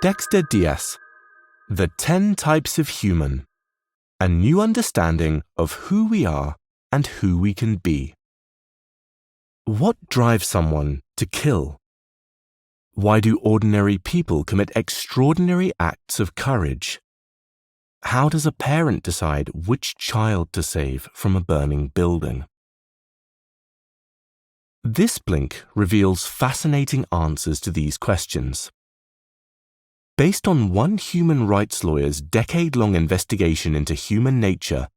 Dexter Diaz, The 10 Types of Human, a new understanding of who we are and who we can be. What drives someone to kill? Why do ordinary people commit extraordinary acts of courage? How does a parent decide which child to save from a burning building? This blink reveals fascinating answers to these questions. Based on one human rights lawyer's decade-long investigation into human nature,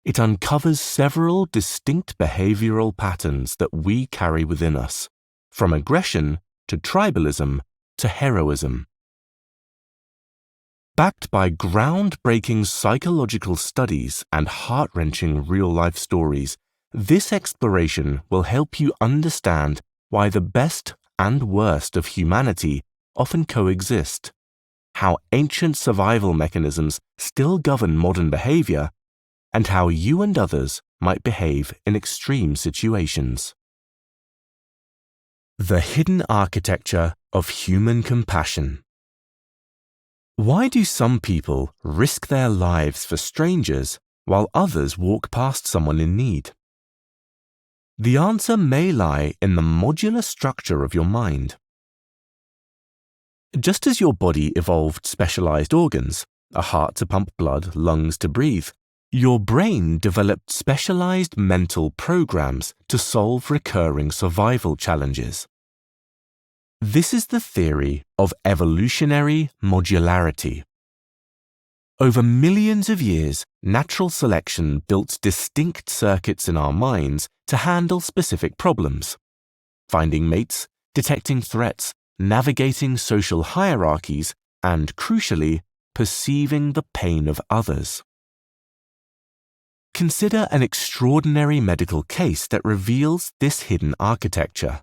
it uncovers several distinct behavioral patterns that we carry within us, from aggression to tribalism to heroism. Backed by groundbreaking psychological studies and heart-wrenching real-life stories, this exploration will help you understand why the best and worst of humanity often coexist, how ancient survival mechanisms still govern modern behavior, and how you and others might behave in extreme situations. The hidden architecture of human compassion. Why do some people risk their lives for strangers while others walk past someone in need? The answer may lie in the modular structure of your mind. Just as your body evolved specialized organs, a heart to pump blood, lungs to breathe, your brain developed specialized mental programs to solve recurring survival challenges. This is the theory of evolutionary modularity. Over millions of years, natural selection built distinct circuits in our minds to handle specific problems: finding mates, detecting threats, navigating social hierarchies, and, crucially, perceiving the pain of others. Consider an extraordinary medical case that reveals this hidden architecture.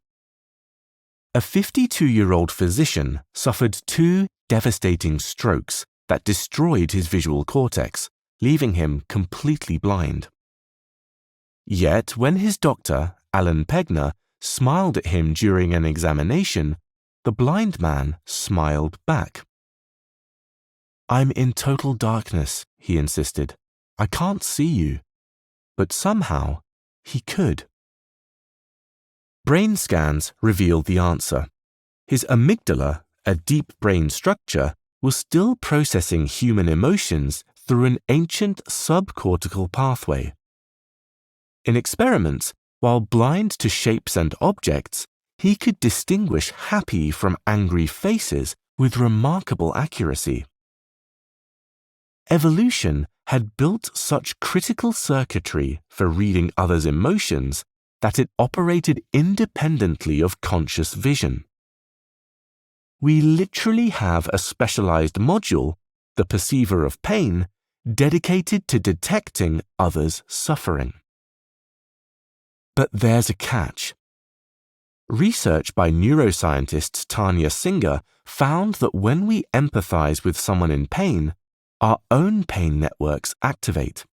A 52-year-old physician suffered 2 devastating strokes that destroyed his visual cortex, leaving him completely blind. Yet, when his doctor, Alan Pegner, smiled at him during an examination, the blind man smiled back. "I'm in total darkness," he insisted. "I can't see you." But somehow, he could. Brain scans revealed the answer. His amygdala, a deep brain structure, was still processing human emotions through an ancient subcortical pathway. In experiments, while blind to shapes and objects, he could distinguish happy from angry faces with remarkable accuracy. Evolution had built such critical circuitry for reading others' emotions that it operated independently of conscious vision. We literally have a specialized module, the perceiver of pain, dedicated to detecting others' suffering. But there's a catch. Research by neuroscientists Tanya Singer found that when we empathize with someone in pain, our own pain networks activate.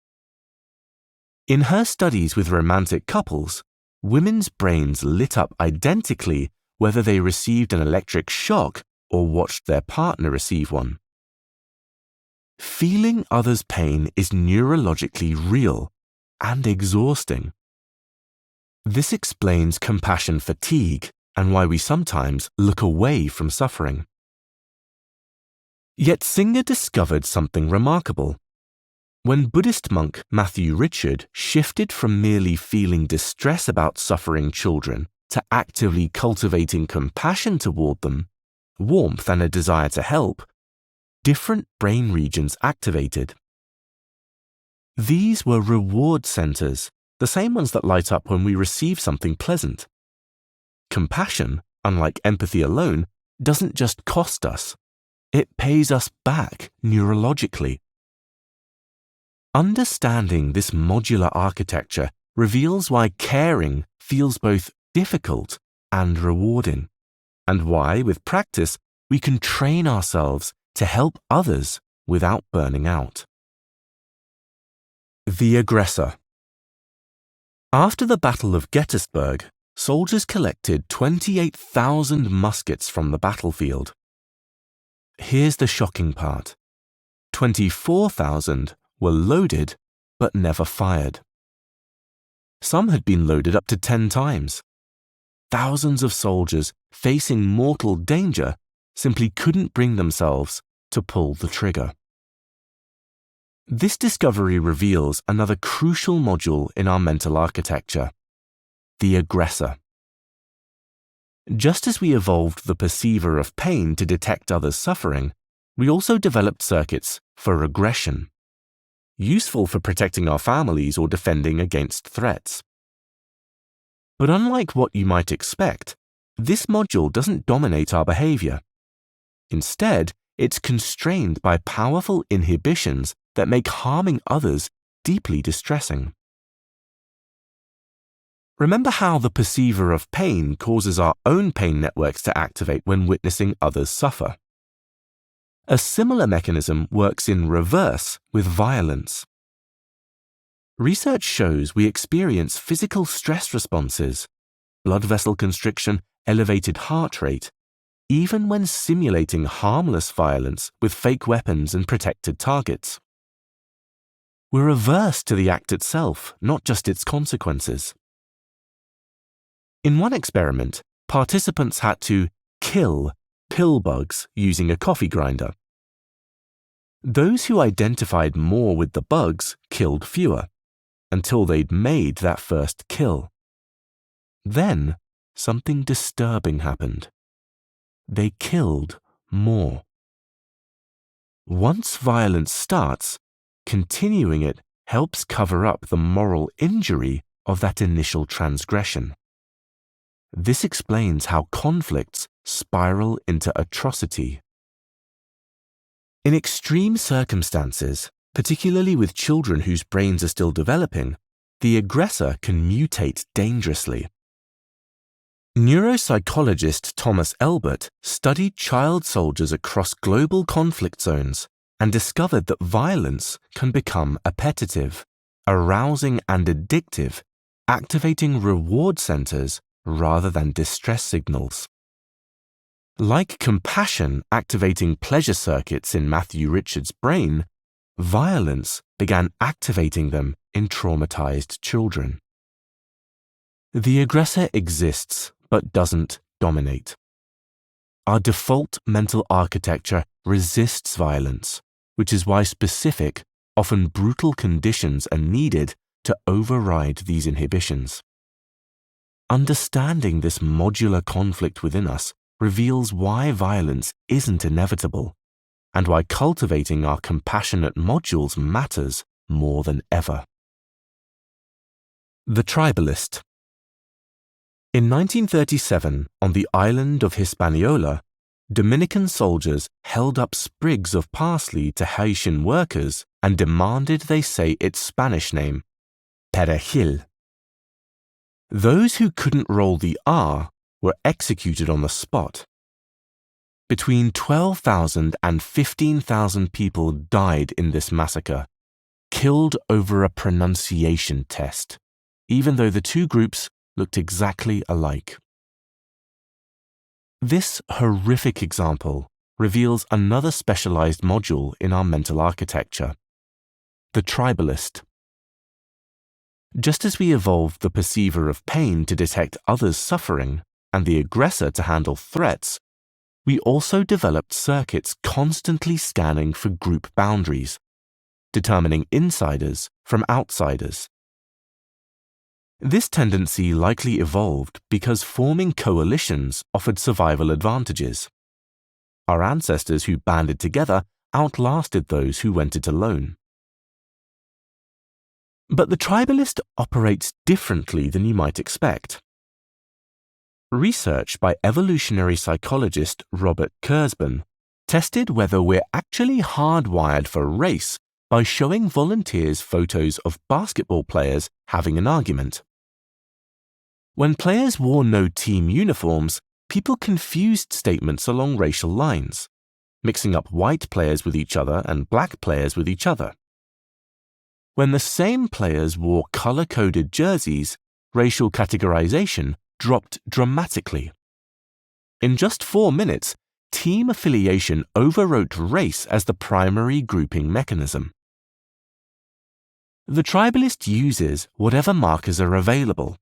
In her studies with romantic couples, women's brains lit up identically whether they received an electric shock or watched their partner receive one. Feeling others' pain is neurologically real and exhausting. This explains compassion fatigue and why we sometimes look away from suffering. Yet Singer discovered something remarkable. When Buddhist monk Matthew Richard shifted from merely feeling distress about suffering children to actively cultivating compassion toward them, warmth and a desire to help, different brain regions activated. These were reward centers, the same ones that light up when we receive something pleasant. Compassion, unlike empathy alone, doesn't just cost us. It pays us back neurologically. Understanding this modular architecture reveals why caring feels both difficult and rewarding, and why, with practice, we can train ourselves to help others without burning out. The aggressor. After the Battle of Gettysburg, soldiers collected 28,000 muskets from the battlefield. Here's the shocking part. 24,000 were loaded but never fired. Some had been loaded up to 10 times. Thousands of soldiers facing mortal danger simply couldn't bring themselves to pull the trigger. This discovery reveals another crucial module in our mental architecture: the aggressor. Just as we evolved the perceiver of pain to detect others' suffering, we also developed circuits for aggression, useful for protecting our families or defending against threats. But unlike what you might expect, this module doesn't dominate our behavior. Instead, it's constrained by powerful inhibitions that make harming others deeply distressing. Remember how the perceiver of pain causes our own pain networks to activate when witnessing others suffer. A similar mechanism works in reverse with violence. Research shows we experience physical stress responses, blood vessel constriction, elevated heart rate, even when simulating harmless violence with fake weapons and protected targets. We're averse to the act itself, not just its consequences. In one experiment, participants had to kill pill bugs using a coffee grinder. Those who identified more with the bugs killed fewer, until they'd made that first kill. Then, something disturbing happened. They killed more. Once violence starts, continuing it helps cover up the moral injury of that initial transgression. This explains how conflicts spiral into atrocity. In extreme circumstances, particularly with children whose brains are still developing, the aggressor can mutate dangerously. Neuropsychologist Thomas Elbert studied child soldiers across global conflict zones and discovered that violence can become appetitive, arousing and addictive, activating reward centers rather than distress signals. Like compassion activating pleasure circuits in Matthew Richards' brain, violence began activating them in traumatized children. The aggressor exists but doesn't dominate. Our default mental architecture resists violence, which is why specific, often brutal conditions are needed to override these inhibitions. Understanding this modular conflict within us reveals why violence isn't inevitable, and why cultivating our compassionate modules matters more than ever. The Tribalist. In 1937, on the island of Hispaniola, Dominican soldiers held up sprigs of parsley to Haitian workers and demanded they say its Spanish name, perejil. Those who couldn't roll the R were executed on the spot. Between 12,000 and 15,000 people died in this massacre, killed over a pronunciation test, even though the two groups looked exactly alike. This horrific example reveals another specialized module in our mental architecture: the tribalist. Just as we evolved the perceiver of pain to detect others' suffering and the aggressor to handle threats, we also developed circuits constantly scanning for group boundaries, determining insiders from outsiders. This tendency likely evolved because forming coalitions offered survival advantages. Our ancestors who banded together outlasted those who went it alone. But the tribalist operates differently than you might expect. Research by evolutionary psychologist Robert Kurzban tested whether we're actually hardwired for race by showing volunteers photos of basketball players having an argument. When players wore no team uniforms, people confused statements along racial lines, mixing up white players with each other and black players with each other. When the same players wore color-coded jerseys, racial categorization dropped dramatically. In just 4 minutes, team affiliation overwrote race as the primary grouping mechanism. The tribalist uses whatever markers are available: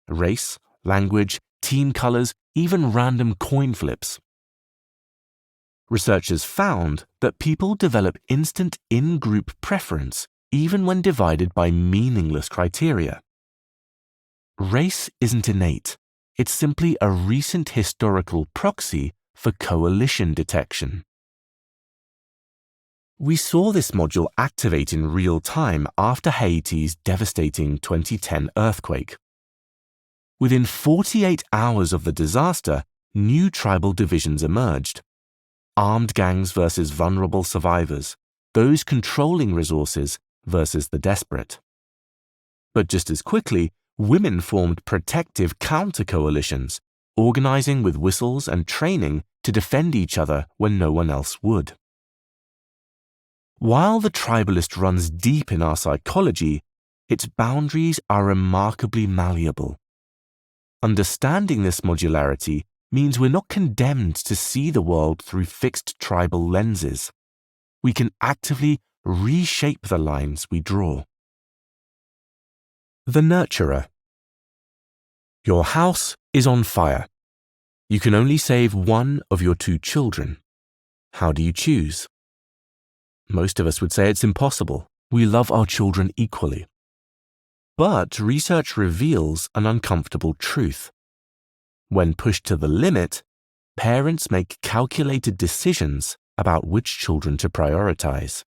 race, language, team colors, even random coin flips. Researchers found that people develop instant in-group preference even when divided by meaningless criteria. Race isn't innate. It's simply a recent historical proxy for coalition detection. We saw this module activate in real time after Haiti's devastating 2010 earthquake. Within 48 hours of the disaster, new tribal divisions emerged. Armed gangs versus vulnerable survivors, those controlling resources versus the desperate. But just as quickly, women formed protective counter-coalitions, organizing with whistles and training to defend each other when no one else would. While the tribalist runs deep in our psychology, its boundaries are remarkably malleable. Understanding this modularity means we're not condemned to see the world through fixed tribal lenses. We can actively reshape the lines we draw. The nurturer. Your house is on fire. You can only save one of your 2 children. How do you choose? Most of us would say it's impossible. We love our children equally. But research reveals an uncomfortable truth. When pushed to the limit, parents make calculated decisions about which children to prioritize.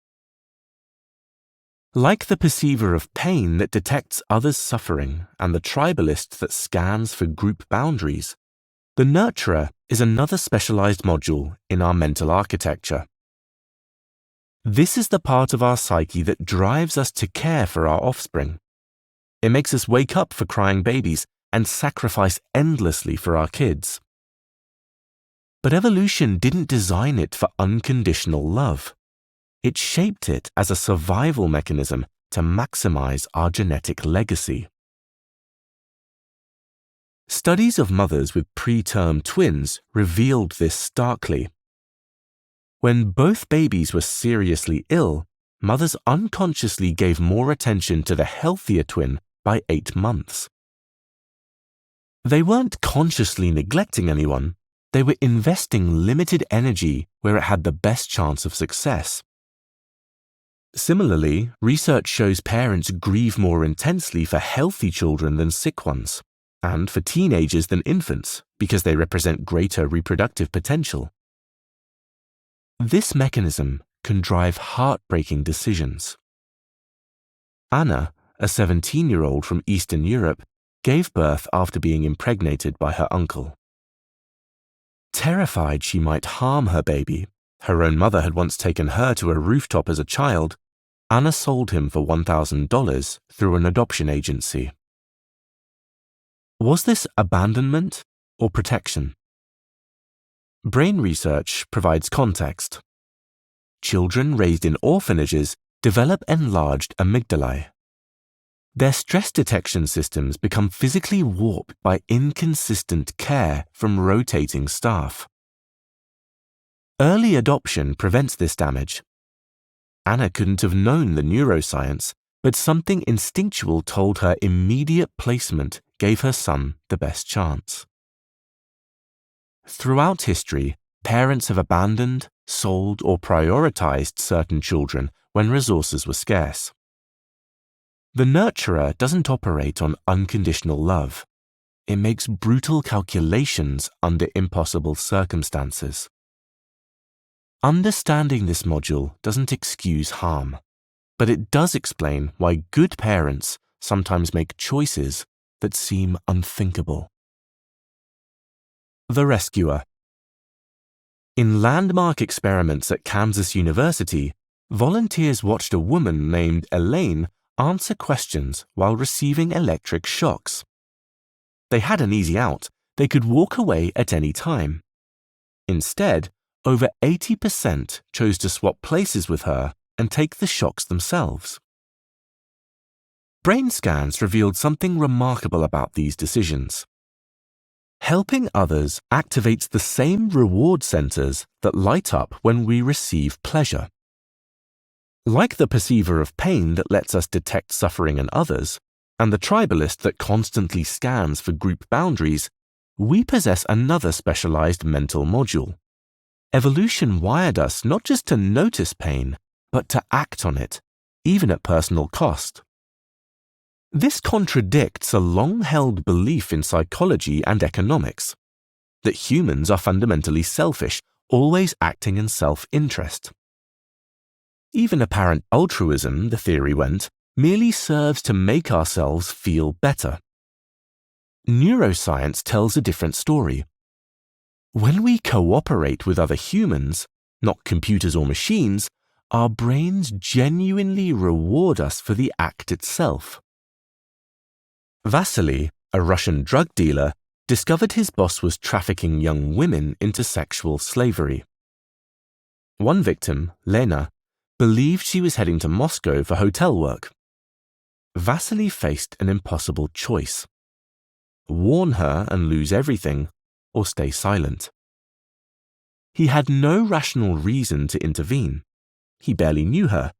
Like the perceiver of pain that detects others' suffering and the tribalist that scans for group boundaries, the nurturer is another specialized module in our mental architecture. This is the part of our psyche that drives us to care for our offspring. It makes us wake up for crying babies and sacrifice endlessly for our kids. But evolution didn't design it for unconditional love. It shaped it as a survival mechanism to maximize our genetic legacy. Studies of mothers with preterm twins revealed this starkly. When both babies were seriously ill, mothers unconsciously gave more attention to the healthier twin by 8 months. They weren't consciously neglecting anyone. They were investing limited energy where it had the best chance of success. Similarly, research shows parents grieve more intensely for healthy children than sick ones, and for teenagers than infants, because they represent greater reproductive potential. This mechanism can drive heartbreaking decisions. Anna, a 17-year-old from Eastern Europe, gave birth after being impregnated by her uncle. Terrified she might harm her baby, her own mother had once taken her to a rooftop as a child, Anna sold him for $1,000 through an adoption agency. Was this abandonment or protection? Brain research provides context. Children raised in orphanages develop enlarged amygdalae. Their stress detection systems become physically warped by inconsistent care from rotating staff. Early adoption prevents this damage. Anna couldn't have known the neuroscience, but something instinctual told her immediate placement gave her son the best chance. Throughout history, parents have abandoned, sold, or prioritized certain children when resources were scarce. The nurturer doesn't operate on unconditional love. It makes brutal calculations under impossible circumstances. Understanding this module doesn't excuse harm, but it does explain why good parents sometimes make choices that seem unthinkable. The Rescuer. In landmark experiments at Kansas University, volunteers watched a woman named Elaine answer questions while receiving electric shocks. They had an easy out. They could walk away at any time. Instead, over 80% chose to swap places with her and take the shocks themselves. Brain scans revealed something remarkable about these decisions. Helping others activates the same reward centers that light up when we receive pleasure. Like the perceiver of pain that lets us detect suffering in others, and the tribalist that constantly scans for group boundaries, we possess another specialized mental module. Evolution wired us not just to notice pain, but to act on it, even at personal cost. This contradicts a long-held belief in psychology and economics, that humans are fundamentally selfish, always acting in self-interest. Even apparent altruism, the theory went, merely serves to make ourselves feel better. Neuroscience tells a different story. When we cooperate with other humans, not computers or machines, our brains genuinely reward us for the act itself. Vasily, a Russian drug dealer, discovered his boss was trafficking young women into sexual slavery. One victim, Lena, believed she was heading to Moscow for hotel work. Vasily faced an impossible choice: warn her and lose everything, or stay silent. He had no rational reason to intervene. He barely knew her.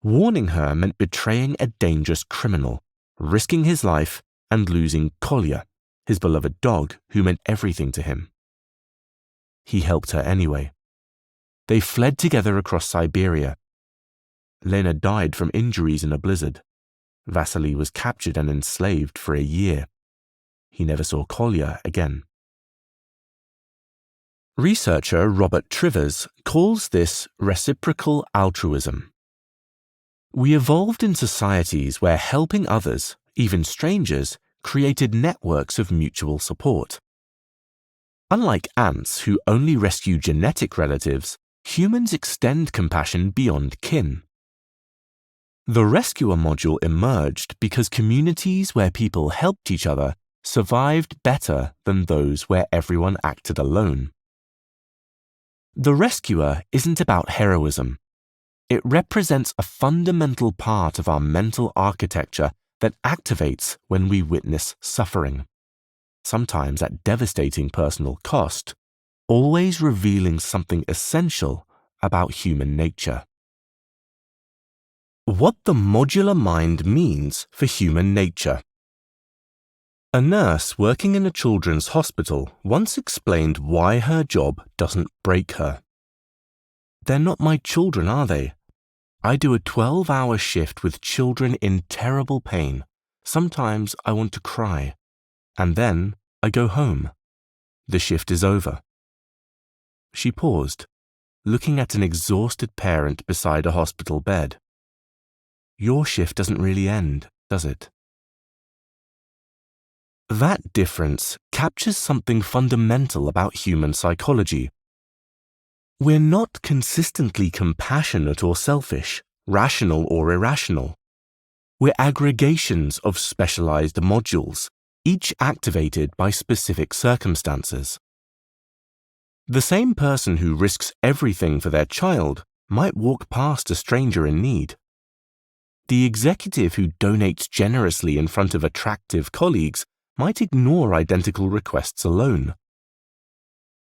Warning her meant betraying a dangerous criminal, risking his life, and losing Kolya, his beloved dog, who meant everything to him. He helped her anyway. They fled together across Siberia. Lena died from injuries in a blizzard. Vasily was captured and enslaved for a year. He never saw Kolya again. Researcher Robert Trivers calls this reciprocal altruism. We evolved in societies where helping others, even strangers, created networks of mutual support. Unlike ants who only rescue genetic relatives, humans extend compassion beyond kin. The rescuer module emerged because communities where people helped each other survived better than those where everyone acted alone. The rescuer isn't about heroism. It represents a fundamental part of our mental architecture that activates when we witness suffering, sometimes at devastating personal cost, always revealing something essential about human nature. What the modular mind means for human nature. A nurse working in a children's hospital once explained why her job doesn't break her. "They're not my children, are they? I do a 12-hour shift with children in terrible pain. Sometimes I want to cry. And then I go home. The shift is over." She paused, looking at an exhausted parent beside a hospital bed. Your shift doesn't really end, does it? That difference captures something fundamental about human psychology. We're not consistently compassionate or selfish, rational or irrational. We're aggregations of specialized modules, each activated by specific circumstances. The same person who risks everything for their child might walk past a stranger in need. The executive who donates generously in front of attractive colleagues might ignore identical requests alone.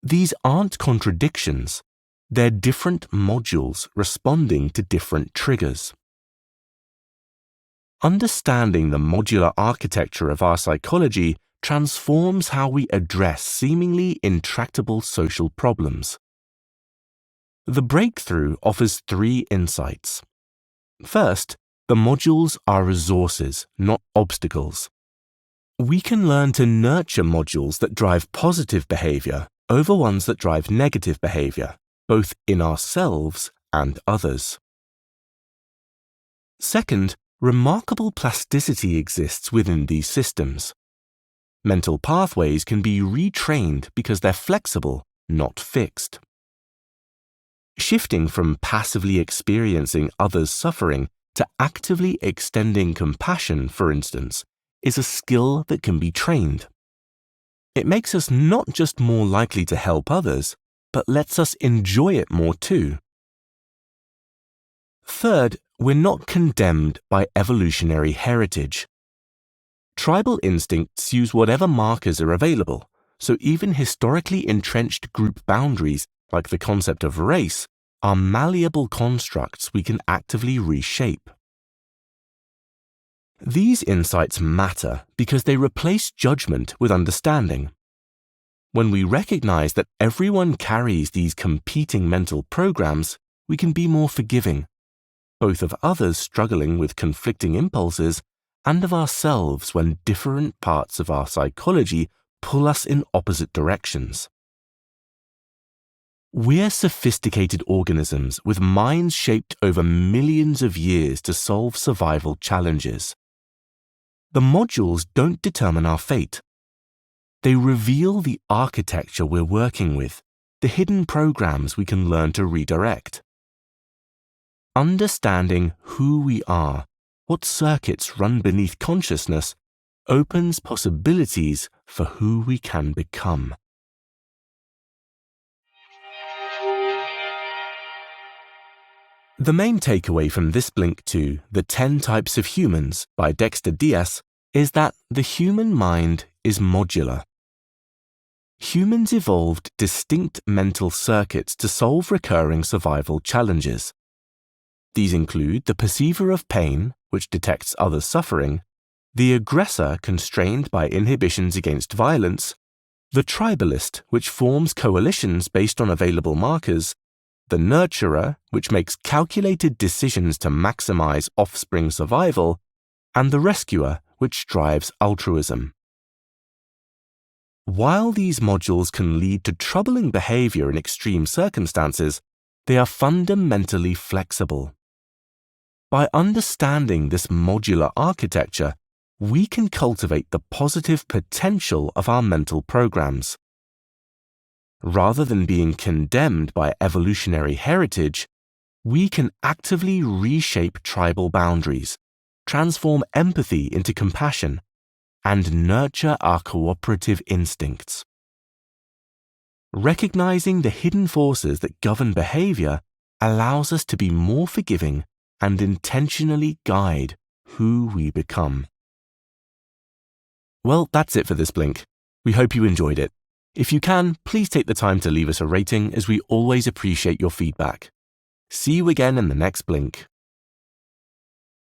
These aren't contradictions. They're different modules responding to different triggers. Understanding the modular architecture of our psychology transforms how we address seemingly intractable social problems. The breakthrough offers 3 insights. First, the modules are resources, not obstacles. We can learn to nurture modules that drive positive behavior over ones that drive negative behavior, both in ourselves and others. Second, remarkable plasticity exists within these systems. Mental pathways can be retrained because they're flexible, not fixed. Shifting from passively experiencing others' suffering to actively extending compassion, for instance, is a skill that can be trained. It makes us not just more likely to help others, but lets us enjoy it more too. Third, we're not condemned by evolutionary heritage. Tribal instincts use whatever markers are available, so even historically entrenched group boundaries, like the concept of race, are malleable constructs we can actively reshape. These insights matter because they replace judgment with understanding. When we recognize that everyone carries these competing mental programs, we can be more forgiving, both of others struggling with conflicting impulses and of ourselves when different parts of our psychology pull us in opposite directions. We're sophisticated organisms with minds shaped over millions of years to solve survival challenges. The modules don't determine our fate. They reveal the architecture we're working with, the hidden programs we can learn to redirect. Understanding who we are, what circuits run beneath consciousness, opens possibilities for who we can become. The main takeaway from this Blink 2, The 10 Types of Humans by Dexter Diaz, is that the human mind is modular. Humans evolved distinct mental circuits to solve recurring survival challenges. These include the perceiver of pain, which detects others' suffering, the aggressor constrained by inhibitions against violence, the tribalist, which forms coalitions based on available markers, the nurturer, which makes calculated decisions to maximize offspring survival, and the rescuer, which drives altruism. While these modules can lead to troubling behavior in extreme circumstances, they are fundamentally flexible. By understanding this modular architecture, we can cultivate the positive potential of our mental programs. Rather than being condemned by evolutionary heritage, we can actively reshape tribal boundaries, transform empathy into compassion, and nurture our cooperative instincts. Recognizing the hidden forces that govern behavior allows us to be more forgiving and intentionally guide who we become. Well, that's it for this Blink. We hope you enjoyed it. If you can, please take the time to leave us a rating, as we always appreciate your feedback. See you again in the next Blink.